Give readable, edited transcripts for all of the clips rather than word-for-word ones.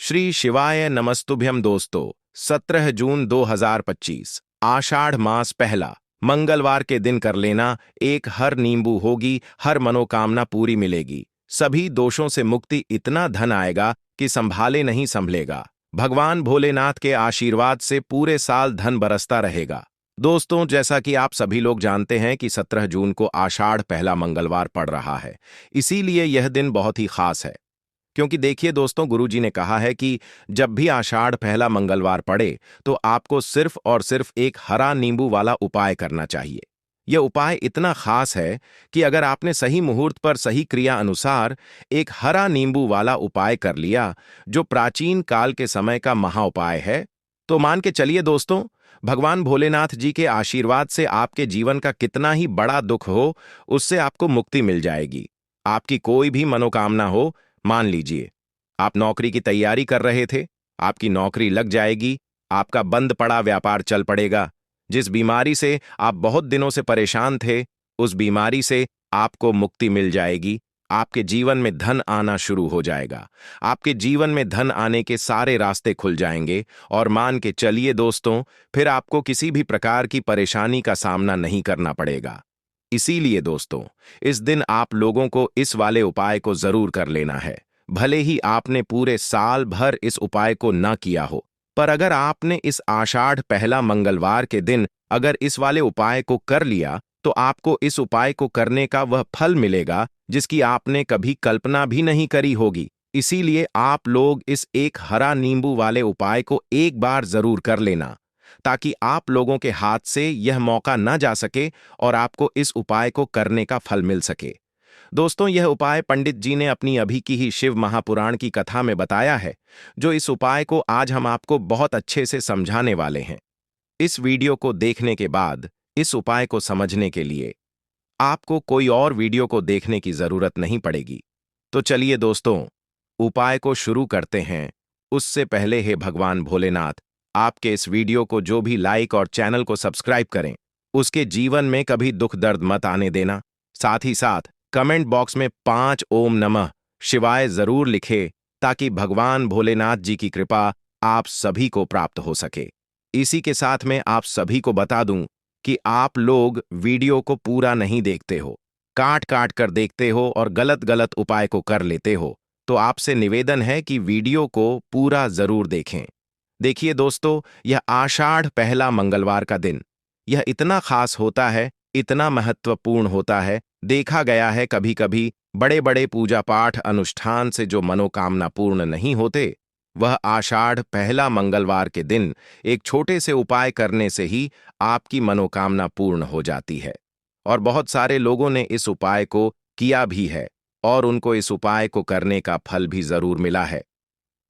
श्री शिवाय नमस्तुभ्यम दोस्तों। 17 जून 2025 आषाढ़ मास पहला मंगलवार के दिन कर लेना एक हर नींबू होगी, हर मनोकामना पूरी मिलेगी, सभी दोषों से मुक्ति, इतना धन आएगा कि संभाले नहीं संभलेगा। भगवान भोलेनाथ के आशीर्वाद से पूरे साल धन बरसता रहेगा। दोस्तों, जैसा कि आप सभी लोग जानते हैं कि 17 जून को आषाढ़ पहला मंगलवार पड़ रहा है, इसीलिए यह दिन बहुत ही खास है। क्योंकि देखिए दोस्तों, गुरुजी ने कहा है कि जब भी आषाढ़ पहला मंगलवार पड़े तो आपको सिर्फ और सिर्फ एक हरा नींबू वाला उपाय करना चाहिए। यह उपाय इतना खास है कि अगर आपने सही मुहूर्त पर सही क्रिया अनुसार एक हरा नींबू वाला उपाय कर लिया, जो प्राचीन काल के समय का महाउपाय है, तो मान के चलिए दोस्तों, भगवान भोलेनाथ जी के आशीर्वाद से आपके जीवन का कितना ही बड़ा दुख हो, उससे आपको मुक्ति मिल जाएगी। आपकी कोई भी मनोकामना हो, मान लीजिए आप नौकरी की तैयारी कर रहे थे, आपकी नौकरी लग जाएगी, आपका बंद पड़ा व्यापार चल पड़ेगा, जिस बीमारी से आप बहुत दिनों से परेशान थे, उस बीमारी से आपको मुक्ति मिल जाएगी, आपके जीवन में धन आना शुरू हो जाएगा, आपके जीवन में धन आने के सारे रास्ते खुल जाएंगे और मान के चलिए दोस्तों, फिर आपको किसी भी प्रकार की परेशानी का सामना नहीं करना पड़ेगा। इसीलिए दोस्तों, इस दिन आप लोगों को इस वाले उपाय को जरूर कर लेना है। भले ही आपने पूरे साल भर इस उपाय को न किया हो, पर अगर आपने इस आषाढ़ पहला मंगलवार के दिन अगर इस वाले उपाय को कर लिया, तो आपको इस उपाय को करने का वह फल मिलेगा जिसकी आपने कभी कल्पना भी नहीं करी होगी। इसीलिए आप लोग इस एक हरा नींबू वाले उपाय को एक बार जरूर कर लेना, ताकि आप लोगों के हाथ से यह मौका न जा सके और आपको इस उपाय को करने का फल मिल सके। दोस्तों, यह उपाय पंडित जी ने अपनी अभी की ही शिव महापुराण की कथा में बताया है, जो इस उपाय को आज हम आपको बहुत अच्छे से समझाने वाले हैं। इस वीडियो को देखने के बाद इस उपाय को समझने के लिए आपको कोई और वीडियो को देखने की जरूरत नहीं पड़ेगी। तो चलिए दोस्तों, उपाय को शुरू करते हैं। उससे पहले हे भगवान भोलेनाथ, आपके इस वीडियो को जो भी लाइक और चैनल को सब्सक्राइब करें, उसके जीवन में कभी दुख दर्द मत आने देना। साथ ही साथ कमेंट बॉक्स में 5 ओम नमः शिवाय जरूर लिखे, ताकि भगवान भोलेनाथ जी की कृपा आप सभी को प्राप्त हो सके। इसी के साथ में आप सभी को बता दूं कि आप लोग वीडियो को पूरा नहीं देखते हो, काट काट कर देखते हो और गलत गलत उपाय को कर लेते हो, तो आपसे निवेदन है कि वीडियो को पूरा जरूर देखें। देखिए दोस्तों, यह आषाढ़ पहला मंगलवार का दिन, यह इतना खास होता है, इतना महत्वपूर्ण होता है। देखा गया है कभी कभी बड़े बड़े पूजा पाठ अनुष्ठान से जो मनोकामना पूर्ण नहीं होते, वह आषाढ़ पहला मंगलवार के दिन एक छोटे से उपाय करने से ही आपकी मनोकामना पूर्ण हो जाती है। और बहुत सारे लोगों ने इस उपाय को किया भी है और उनको इस उपाय को करने का फल भी जरूर मिला है।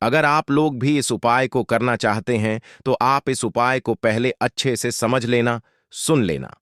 अगर आप लोग भी इस उपाय को करना चाहते हैं, तो आप इस उपाय को पहले अच्छे से समझ लेना, सुन लेना,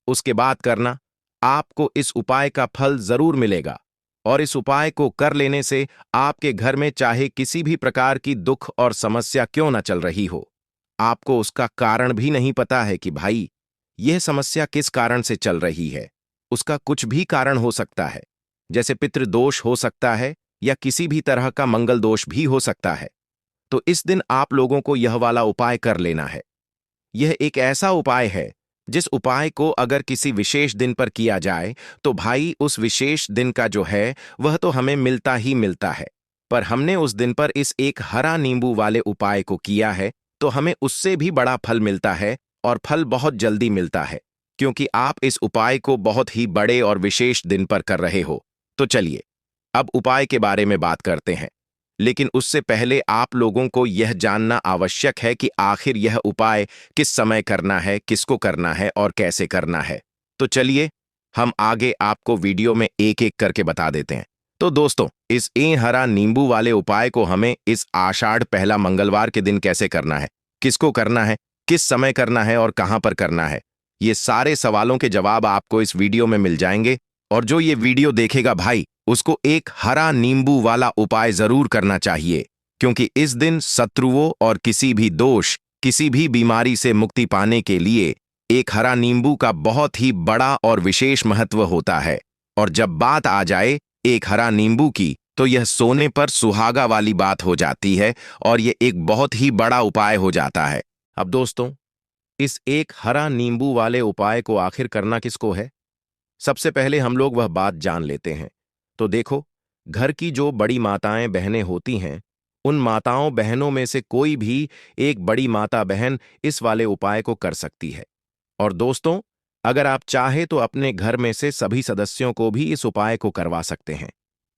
उसके बाद करना। आपको इस उपाय का फल जरूर मिलेगा और इस उपाय को कर लेने से आपके घर में चाहे किसी भी प्रकार की दुख और समस्या क्यों न चल रही हो, आपको उसका कारण भी नहीं पता है कि भाई यह समस्या किस कारण से चल रही है। उसका कुछ भी कारण हो सकता है, जैसे पितृदोष हो सकता है या किसी भी तरह का मंगल दोष भी हो सकता है। तो इस दिन आप लोगों को यह वाला उपाय कर लेना है। यह एक ऐसा उपाय है जिस उपाय को अगर किसी विशेष दिन पर किया जाए, तो भाई उस विशेष दिन का जो है वह तो हमें मिलता ही मिलता है, पर हमने उस दिन पर इस एक हरा नींबू वाले उपाय को किया है, तो हमें उससे भी बड़ा फल मिलता है और फल बहुत जल्दी मिलता है, क्योंकि आप इस उपाय को बहुत ही बड़े और विशेष दिन पर कर रहे हो। तो चलिए अब उपाय के बारे में बात करते हैं, लेकिन उससे पहले आप लोगों को यह जानना आवश्यक है कि आखिर यह उपाय किस समय करना है, किसको करना है और कैसे करना है। तो चलिए हम आगे आपको वीडियो में एक एक करके बता देते हैं। तो दोस्तों, इस हरा नींबू वाले उपाय को हमें इस आषाढ़ पहला मंगलवार के दिन कैसे करना है, किसको करना है, किस समय करना है और कहां पर करना है, ये सारे सवालों के जवाब आपको इस वीडियो में मिल जाएंगे। और जो ये वीडियो देखेगा भाई, उसको एक हरा नींबू वाला उपाय जरूर करना चाहिए, क्योंकि इस दिन शत्रुओं और किसी भी दोष, किसी भी बीमारी से मुक्ति पाने के लिए एक हरा नींबू का बहुत ही बड़ा और विशेष महत्व होता है। और जब बात आ जाए एक हरा नींबू की, तो यह सोने पर सुहागा वाली बात हो जाती है और यह एक बहुत ही बड़ा उपाय हो जाता है। अब दोस्तों, इस एक हरा नींबू वाले उपाय को आखिर करना किसको है? सबसे पहले हम लोग वह बात जान लेते हैं। तो देखो, घर की जो बड़ी माताएं बहनें होती हैं, उन माताओं बहनों में से कोई भी एक बड़ी माता बहन इस वाले उपाय को कर सकती है। और दोस्तों, अगर आप चाहे तो अपने घर में से सभी सदस्यों को भी इस उपाय को करवा सकते हैं।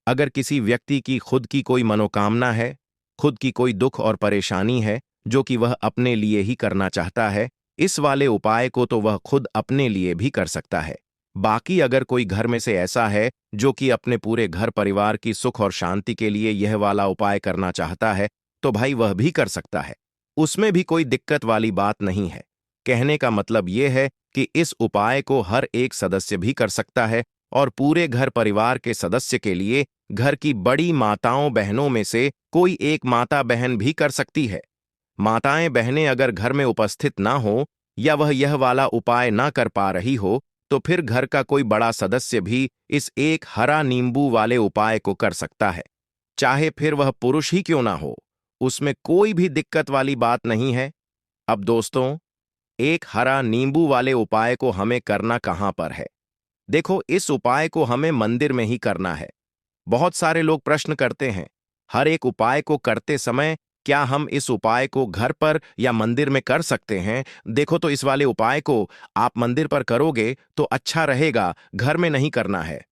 अगर किसी व्यक्ति की खुद की कोई मनोकामना है, खुद की कोई दुख और परेशानी है जो कि वह अपने लिए ही करना चाहता है, इस वाले उपाय को तो वह खुद अपने लिए भी कर सकता है। बाकी अगर कोई घर में से ऐसा है जो कि अपने पूरे घर परिवार की सुख और शांति के लिए यह वाला उपाय करना चाहता है, तो भाई वह भी कर सकता है। उसमें भी कोई दिक्कत वाली बात नहीं है। कहने का मतलब यह है कि इस उपाय को हर एक सदस्य भी कर सकता है और पूरे घर परिवार के सदस्य के लिए घर की बड़ी माताओं बहनों में से कोई एक माता बहन भी कर सकती है। माताएं बहनें अगर घर में उपस्थित ना हो या वह यह वाला उपाय ना कर पा रही हो, तो फिर घर का कोई बड़ा सदस्य भी इस एक हरा नींबू वाले उपाय को कर सकता है। चाहे फिर वह पुरुष ही क्यों ना हो, उसमें कोई भी दिक्कत वाली बात नहीं है। अब दोस्तों, एक हरा नींबू वाले उपाय को हमें करना कहां पर है? देखो, इस उपाय को हमें मंदिर में ही करना है। बहुत सारे लोग प्रश्न करते हैं, हर एक उपाय को करते समय क्या हम इस उपाय को घर पर या मंदिर में कर सकते हैं? देखो, तो इस वाले उपाय को आप मंदिर पर करोगे तो अच्छा रहेगा, घर में नहीं करना है।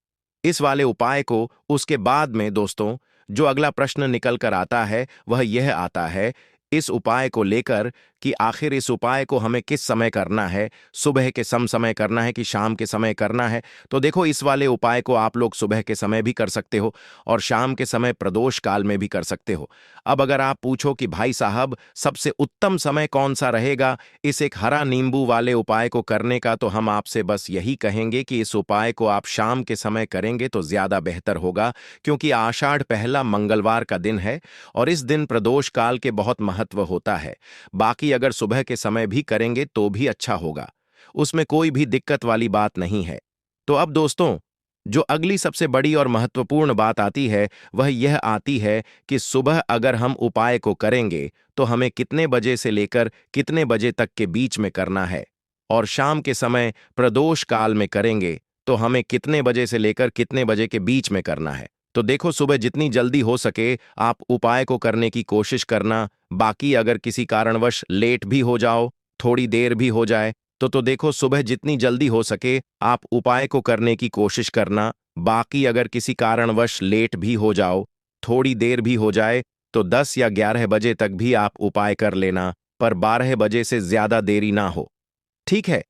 इस वाले उपाय को उसके बाद में दोस्तों, जो अगला प्रश्न निकल कर आता है वह यह आता है इस उपाय को लेकर कि आखिर इस उपाय को हमें किस समय करना है, सुबह के समय करना है कि शाम के समय करना है? तो देखो, इस वाले उपाय को आप लोग सुबह के समय भी कर सकते हो और शाम के समय प्रदोष काल में भी कर सकते हो। अब अगर आप पूछो कि भाई साहब सबसे उत्तम समय कौन सा रहेगा इस एक हरा नींबू वाले उपाय को करने का, तो हम आपसे बस यही कहेंगे कि इस उपाय को आप शाम के समय करेंगे तो ज्यादा बेहतर होगा, क्योंकि आषाढ़ पहला मंगलवार का दिन है और इस दिन प्रदोष काल के बहुत महत्व होता है। बाकी अगर सुबह के समय भी करेंगे तो भी अच्छा होगा, उसमें कोई भी दिक्कत वाली बात नहीं है। तो अब दोस्तों, जो अगली सबसे बड़ी और महत्वपूर्ण बात आती है वह यह आती है कि सुबह अगर हम उपाय को करेंगे तो हमें कितने बजे से लेकर कितने बजे तक के बीच में करना है, और शाम के समय प्रदोष काल में करेंगे तो हमें कितने बजे से लेकर कितने बजे के बीच में करना है। तो देखो, सुबह जितनी जल्दी हो सके आप उपाय को करने की कोशिश करना। बाकी अगर किसी कारणवश लेट भी हो जाओ, थोड़ी देर भी हो जाए, तो देखो, सुबह जितनी जल्दी हो सके आप उपाय को करने की कोशिश करना। बाकी अगर किसी कारणवश लेट भी हो जाओ, थोड़ी देर भी हो जाए, तो 10 या 11 बजे तक भी आप उपाय कर लेना, पर 12 बजे से ज्यादा देरी ना हो। ठीक है,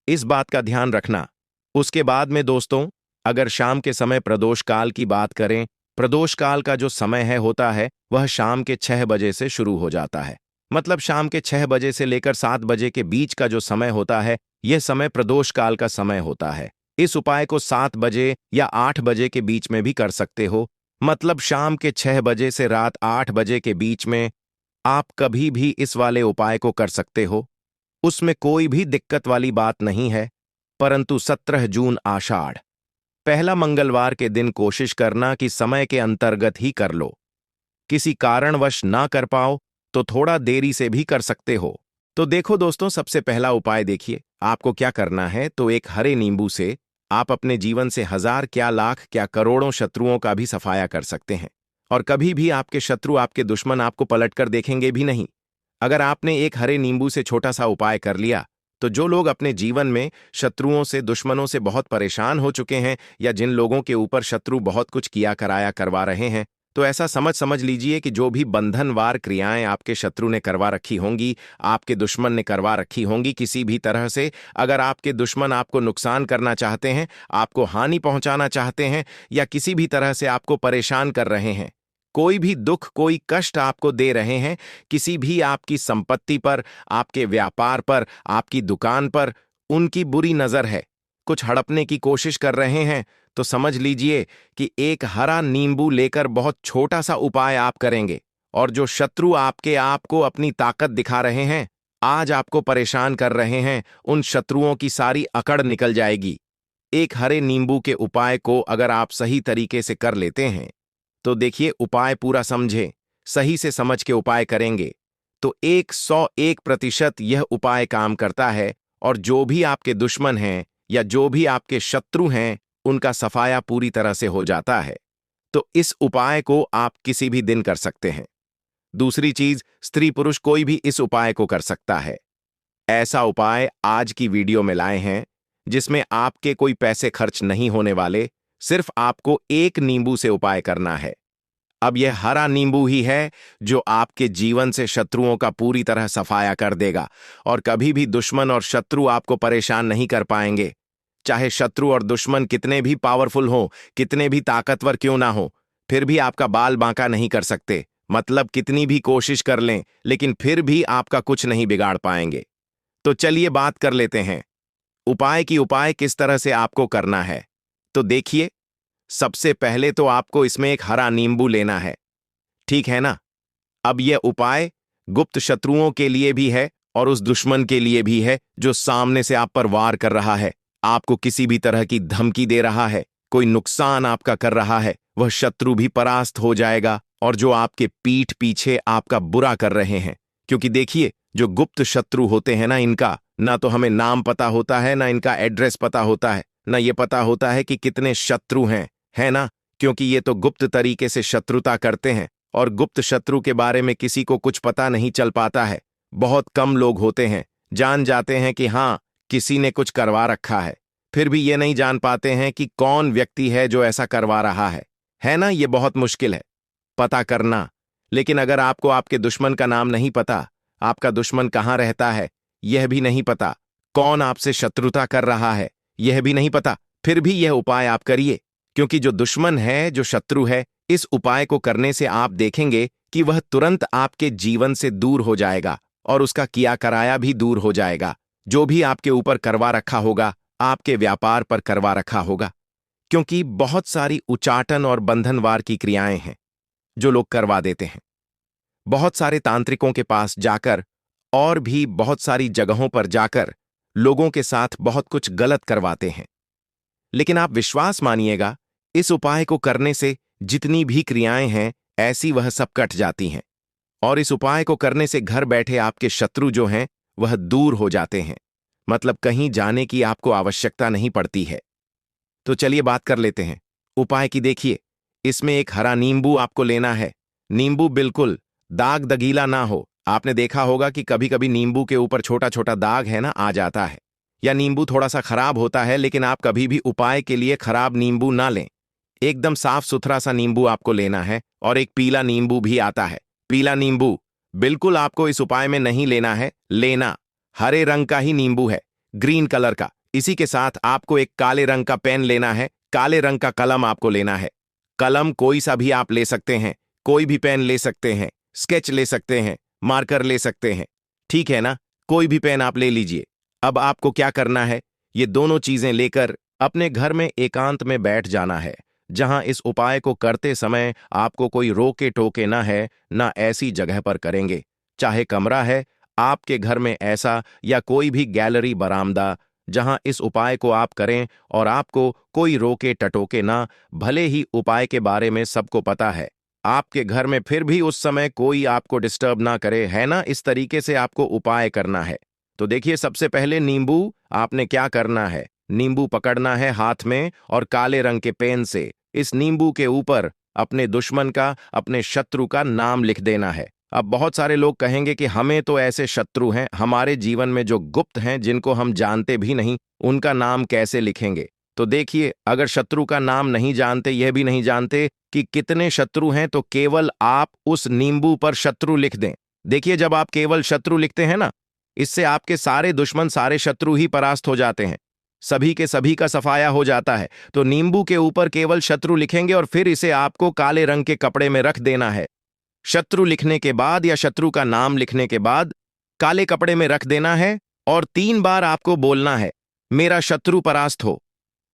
इस बात का ध्यान रखना। उसके बाद में दोस्तों, अगर शाम के समय प्रदोष काल की बात करें, प्रदोष काल का जो समय है होता है वह शाम के 6 बजे से शुरू हो जाता है। मतलब शाम के 6 बजे से लेकर 7 बजे के बीच का जो समय होता है, यह समय प्रदोष काल का समय होता है। इस उपाय को 7 बजे या 8 बजे के बीच में भी कर सकते हो। मतलब शाम के 6 बजे से रात 8 बजे के बीच में आप कभी भी इस वाले उपाय को कर सकते हो, उसमें कोई भी दिक्कत वाली बात नहीं है। परंतु 17 जून आषाढ़ पहला मंगलवार के दिन कोशिश करना कि समय के अंतर्गत ही कर लो। किसी कारणवश ना कर पाओ तो थोड़ा देरी से भी कर सकते हो। तो देखो दोस्तों, सबसे पहला उपाय देखिए, आपको क्या करना है। तो एक हरे नींबू से आप अपने जीवन से हजार क्या लाख क्या करोड़ों शत्रुओं का भी सफाया कर सकते हैं, और कभी भी आपके शत्रु आपके दुश्मन आपको पलटकर देखेंगे भी नहीं। अगर आपने एक हरे नींबू से छोटा सा उपाय कर लिया, तो जो लोग अपने जीवन में शत्रुओं से दुश्मनों से बहुत परेशान हो चुके हैं या जिन लोगों के ऊपर शत्रु बहुत कुछ किया कराया करवा रहे हैं, तो ऐसा समझ लीजिए कि जो भी बंधनवार क्रियाएं आपके शत्रु ने करवा रखी होंगी, आपके दुश्मन ने करवा रखी होंगी किसी भी तरह से, अगर आपके दुश्मन आपको नुकसान करना चाहते हैं, आपको हानि पहुंचाना चाहते हैं या किसी भी तरह से आपको परेशान कर रहे हैं, कोई भी दुख कोई कष्ट आपको दे रहे हैं, किसी भी आपकी संपत्ति पर, आपके व्यापार पर, आपकी दुकान पर उनकी बुरी नजर है, कुछ हड़पने की कोशिश कर रहे हैं, तो समझ लीजिए कि एक हरा नींबू लेकर बहुत छोटा सा उपाय आप करेंगे, और जो शत्रु आपके आपको अपनी ताकत दिखा रहे हैं, आज आपको परेशान कर रहे हैं, उन शत्रुओं की सारी अकड़ निकल जाएगी। एक हरे नींबू के उपाय को अगर आप सही तरीके से कर लेते हैं तो देखिए उपाय पूरा समझें, सही से समझ के उपाय करेंगे तो 101% यह उपाय काम करता है और जो भी आपके दुश्मन हैं या जो भी आपके शत्रु हैं उनका सफाया पूरी तरह से हो जाता है। तो इस उपाय को आप किसी भी दिन कर सकते हैं। दूसरी चीज, स्त्री पुरुष कोई भी इस उपाय को कर सकता है। ऐसा उपाय आज की वीडियो में लाए हैं जिसमें आपके कोई पैसे खर्च नहीं होने वाले, सिर्फ आपको एक नींबू से उपाय करना है। अब यह हरा नींबू ही है जो आपके जीवन से शत्रुओं का पूरी तरह सफाया कर देगा और कभी भी दुश्मन और शत्रु आपको परेशान नहीं कर पाएंगे। चाहे शत्रु और दुश्मन कितने भी पावरफुल हों, कितने भी ताकतवर क्यों ना हो, फिर भी आपका बाल बांका नहीं कर सकते। मतलब कितनी भी कोशिश कर लें लेकिन फिर भी आपका कुछ नहीं बिगाड़ पाएंगे। तो चलिए बात कर लेते हैं उपाय किस तरह से आपको करना है। तो देखिए, सबसे पहले तो आपको इसमें एक हरा नींबू लेना है, ठीक है ना। अब यह उपाय गुप्त शत्रुओं के लिए भी है और उस दुश्मन के लिए भी है जो सामने से आप पर वार कर रहा है, आपको किसी भी तरह की धमकी दे रहा है, कोई नुकसान आपका कर रहा है, वह शत्रु भी परास्त हो जाएगा। और जो आपके पीठ पीछे आपका बुरा कर रहे हैं, क्योंकि देखिए जो गुप्त शत्रु होते हैं ना, इनका ना तो हमें नाम पता होता है, ना इनका एड्रेस पता होता है, ना ये पता होता है कि कितने शत्रु हैं, है ना। क्योंकि ये तो गुप्त तरीके से शत्रुता करते हैं और गुप्त शत्रु के बारे में किसी को कुछ पता नहीं चल पाता है। बहुत कम लोग होते हैं जान जाते हैं कि हाँ, किसी ने कुछ करवा रखा है, फिर भी ये नहीं जान पाते हैं कि कौन व्यक्ति है जो ऐसा करवा रहा है ना। ये बहुत मुश्किल है पता करना। लेकिन अगर आपको आपके दुश्मन का नाम नहीं पता, आपका दुश्मन कहाँ रहता है यह भी नहीं पता, कौन आपसे शत्रुता कर रहा है यह भी नहीं पता, फिर भी यह उपाय आप करिए। क्योंकि जो दुश्मन है, जो शत्रु है, इस उपाय को करने से आप देखेंगे कि वह तुरंत आपके जीवन से दूर हो जाएगा और उसका किया कराया भी दूर हो जाएगा। जो भी आपके ऊपर करवा रखा होगा, आपके व्यापार पर करवा रखा होगा। क्योंकि बहुत सारी उचाटन और बंधनवार की क्रियाएं हैं जो लोग करवा देते हैं। बहुत सारे तांत्रिकों के पास जाकर और भी बहुत सारी जगहों पर जाकर लोगों के साथ बहुत कुछ गलत करवाते हैं। लेकिन आप विश्वास मानिएगा, इस उपाय को करने से जितनी भी क्रियाएं हैं ऐसी वह सब कट जाती हैं और इस उपाय को करने से घर बैठे आपके शत्रु जो हैं वह दूर हो जाते हैं। मतलब कहीं जाने की आपको आवश्यकता नहीं पड़ती है। तो चलिए बात कर लेते हैं उपाय की। देखिए, इसमें एक हरा नींबू आपको लेना है। नींबू बिल्कुल दाग दगीला ना हो। आपने देखा होगा कि कभी कभी नींबू के ऊपर छोटा छोटा दाग है ना, आ जाता है, या नींबू थोड़ा सा खराब होता है। लेकिन आप कभी भी उपाय के लिए खराब नींबू ना लें। एकदम साफ सुथरा सा नींबू आपको लेना है। और एक पीला नींबू भी आता है, पीला नींबू बिल्कुल आपको इस उपाय में नहीं लेना है। लेना हरे रंग का ही नींबू है, ग्रीन कलर का। इसी के साथ आपको एक काले रंग का पेन लेना है, काले रंग का कलम आपको लेना है। कलम कोई सा भी आप ले सकते हैं, कोई भी पेन ले सकते हैं, स्केच ले सकते हैं, मार्कर ले सकते हैं, ठीक है ना। कोई भी पेन आप ले लीजिए। अब आपको क्या करना है, ये दोनों चीजें लेकर अपने घर में एकांत में बैठ जाना है, जहां इस उपाय को करते समय आपको कोई रोके टोके ना है, ना ऐसी जगह पर करेंगे। चाहे कमरा है आपके घर में ऐसा, या कोई भी गैलरी बरामदा, जहां इस उपाय को आप करें और आपको कोई रोके टटोके ना। भले ही उपाय के बारे में सबको पता है आपके घर में, फिर भी उस समय कोई आपको डिस्टर्ब ना करे, है ना। इस तरीके से आपको उपाय करना है। तो देखिए, सबसे पहले नींबू आपने क्या करना है, नींबू पकड़ना है हाथ में और काले रंग के पेन से इस नींबू के ऊपर अपने दुश्मन का, अपने शत्रु का नाम लिख देना है। अब बहुत सारे लोग कहेंगे कि हमें तो ऐसे शत्रु हैं हमारे जीवन में जो गुप्त हैं, जिनको हम जानते भी नहीं, उनका नाम कैसे लिखेंगे। तो देखिए, अगर शत्रु का नाम नहीं जानते, यह भी नहीं जानते कि कितने शत्रु हैं, तो केवल आप उस नींबू पर शत्रु लिख दें। देखिए, जब आप केवल शत्रु लिखते हैं ना, इससे आपके सारे दुश्मन, सारे शत्रु ही परास्त हो जाते हैं, सभी के सभी का सफाया हो जाता है। तो नींबू के ऊपर केवल शत्रु लिखेंगे और फिर इसे आपको काले रंग के कपड़े में रख देना है। शत्रु लिखने के बाद या शत्रु का नाम लिखने के बाद काले कपड़े में रख देना है और 3 बार आपको बोलना है, मेरा शत्रु परास्त हो,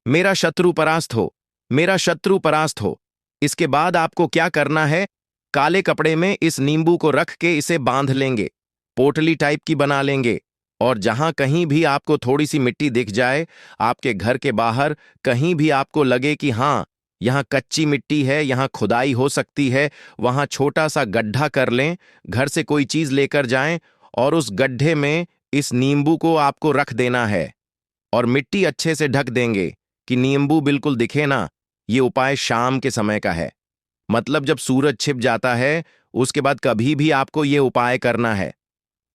मेरा शत्रु परास्त हो, मेरा शत्रु परास्त हो। इसके बाद आपको क्या करना है, काले कपड़े में इस नींबू को रख के इसे बांध लेंगे, पोटली टाइप की बना लेंगे। और जहां कहीं भी आपको थोड़ी सी मिट्टी दिख जाए, आपके घर के बाहर कहीं भी आपको लगे कि हां, यहाँ कच्ची मिट्टी है, यहाँ खुदाई हो सकती है, वहाँ छोटा सा गड्ढा कर लें, घर से कोई चीज लेकर जाएं और उस गड्ढे में इस नींबू को आपको रख देना है और मिट्टी अच्छे से ढक देंगे कि नींबू बिल्कुल दिखे ना। ये उपाय शाम के समय का है, मतलब जब सूरज छिप जाता है उसके बाद कभी भी आपको ये उपाय करना है।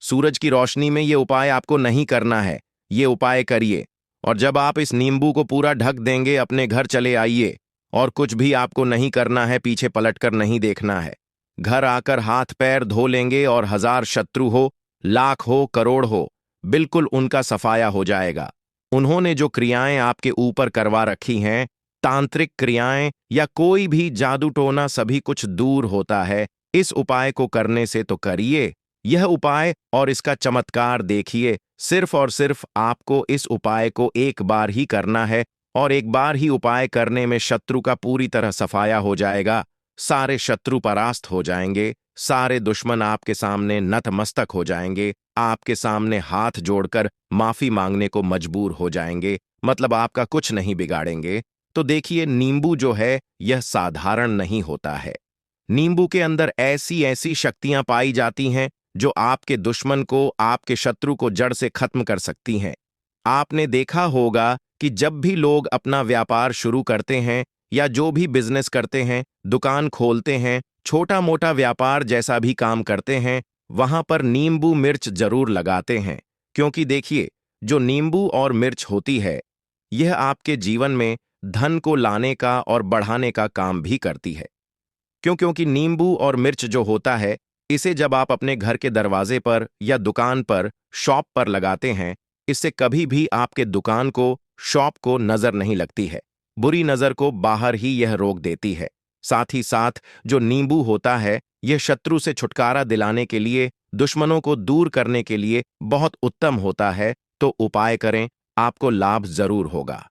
सूरज की रोशनी में ये उपाय आपको नहीं करना है, ये उपाय करिए। और जब आप इस नींबू को पूरा ढक देंगे अपने घर चले आइए और कुछ भी आपको नहीं करना है, पीछे पलटकर नहीं देखना है। घर आकर हाथ पैर धो लेंगे और 1000 शत्रु हो, लाख हो, करोड़ हो, बिल्कुल उनका सफाया हो जाएगा। उन्होंने जो क्रियाएं आपके ऊपर करवा रखी हैं, तांत्रिक क्रियाएं या कोई भी जादू टोना, सभी कुछ दूर होता है इस उपाय को करने से। तो करिए यह उपाय और इसका चमत्कार देखिए। सिर्फ और सिर्फ आपको इस उपाय को एक बार ही करना है और एक बार ही उपाय करने में शत्रु का पूरी तरह सफाया हो जाएगा। सारे शत्रु परास्त हो जाएंगे, सारे दुश्मन आपके सामने नतमस्तक हो जाएंगे, आपके सामने हाथ जोड़कर माफी मांगने को मजबूर हो जाएंगे, मतलब आपका कुछ नहीं बिगाड़ेंगे। तो देखिए, नींबू जो है यह साधारण नहीं होता है। नींबू के अंदर ऐसी ऐसी शक्तियां पाई जाती हैं जो आपके दुश्मन को, आपके शत्रु को जड़ से खत्म कर सकती हैं। आपने देखा होगा कि जब भी लोग अपना व्यापार शुरू करते हैं या जो भी बिजनेस करते हैं, दुकान खोलते हैं, छोटा मोटा व्यापार जैसा भी काम करते हैं, वहां पर नींबू मिर्च जरूर लगाते हैं। क्योंकि देखिए, जो नींबू और मिर्च होती है यह आपके जीवन में धन को लाने का और बढ़ाने का काम भी करती है। क्योंकि नींबू और मिर्च जो होता है, इसे जब आप अपने घर के दरवाजे पर या दुकान पर, शॉप पर लगाते हैं, इससे कभी भी आपके दुकान को, शॉप को नजर नहीं लगती है। बुरी नजर को बाहर ही यह रोक देती है। साथ ही साथ जो नींबू होता है यह शत्रु से छुटकारा दिलाने के लिए, दुश्मनों को दूर करने के लिए बहुत उत्तम होता है। तो उपाय करें, आपको लाभ जरूर होगा।